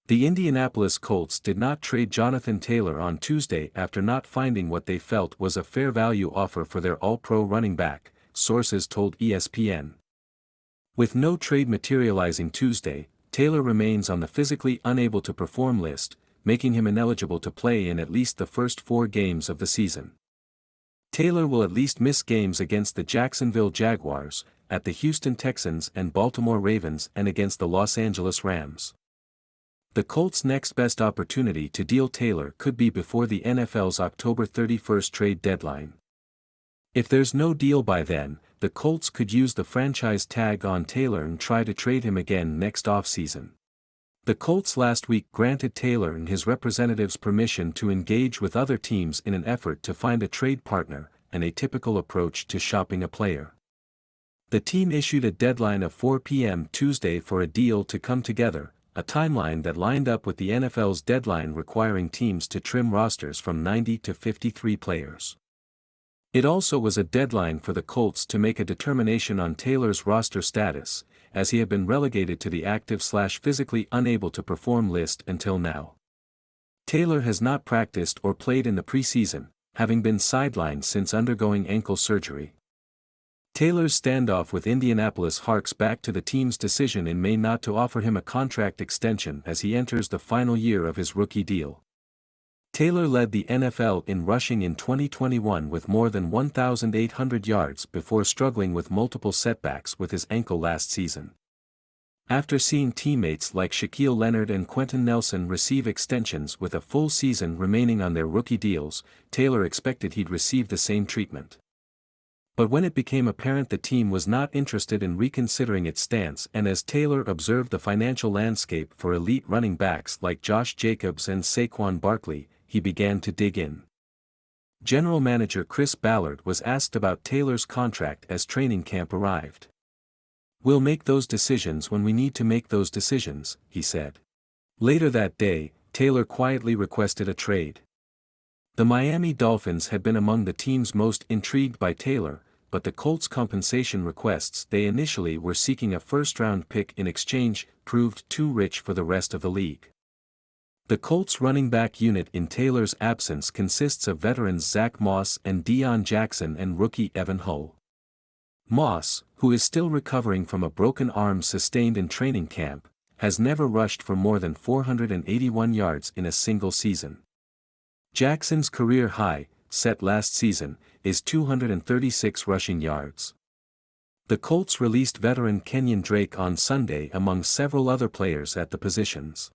The Indianapolis Colts did not trade Jonathan Taylor on Tuesday after not finding what they felt was a fair value offer for their all-pro running back, sources told ESPN. With no trade materializing Tuesday, Taylor remains on the physically unable to perform list, making him ineligible to play in at least the first 4 games of the season. Taylor will at least miss games against the Jacksonville Jaguars, at the Houston Texans and Baltimore Ravens and against the Los Angeles Rams. The Colts' next best opportunity to deal Taylor could be before the NFL's October 31st trade deadline. If there's no deal by then, the Colts could use the franchise tag on Taylor and try to trade him again next offseason. The Colts last week granted Taylor and his representatives permission to engage with other teams in an effort to find a trade partner, an atypical approach to shopping a player. The team issued a deadline of 4 p.m. Tuesday for a deal to come together, a timeline that lined up with the NFL's deadline requiring teams to trim rosters from 90 to 53 players. It also was a deadline for the Colts to make a determination on Taylor's roster status, as he had been relegated to the active/physically unable to perform list until now. Taylor has not practiced or played in the preseason, having been sidelined since undergoing ankle surgery. Taylor's standoff with Indianapolis harks back to the team's decision in May not to offer him a contract extension as he enters the final year of his rookie deal. Taylor led the NFL in rushing in 2021 with more than 1,800 yards before struggling with multiple setbacks with his ankle last season. After seeing teammates like Shaquille Leonard and Quentin Nelson receive extensions with a full season remaining on their rookie deals, Taylor expected he'd receive the same treatment. But when it became apparent the team was not interested in reconsidering its stance and as Taylor observed the financial landscape for elite running backs like Josh Jacobs and Saquon Barkley, he began to dig in. General Manager Chris Ballard was asked about Taylor's contract as training camp arrived. "We'll make those decisions when we need to make those decisions," he said. Later that day, Taylor quietly requested a trade. The Miami Dolphins had been among the teams most intrigued by Taylor, but the Colts' compensation requests they initially were seeking a first-round pick in exchange proved too rich for the rest of the league. The Colts' running back unit in Taylor's absence consists of veterans Zach Moss and Deion Jackson and rookie Evan Hull. Moss, who is still recovering from a broken arm sustained in training camp, has never rushed for more than 481 yards in a single season. Jackson's career high, set last season, is 236 rushing yards. The Colts released veteran Kenyon Drake on Sunday among several other players at the positions.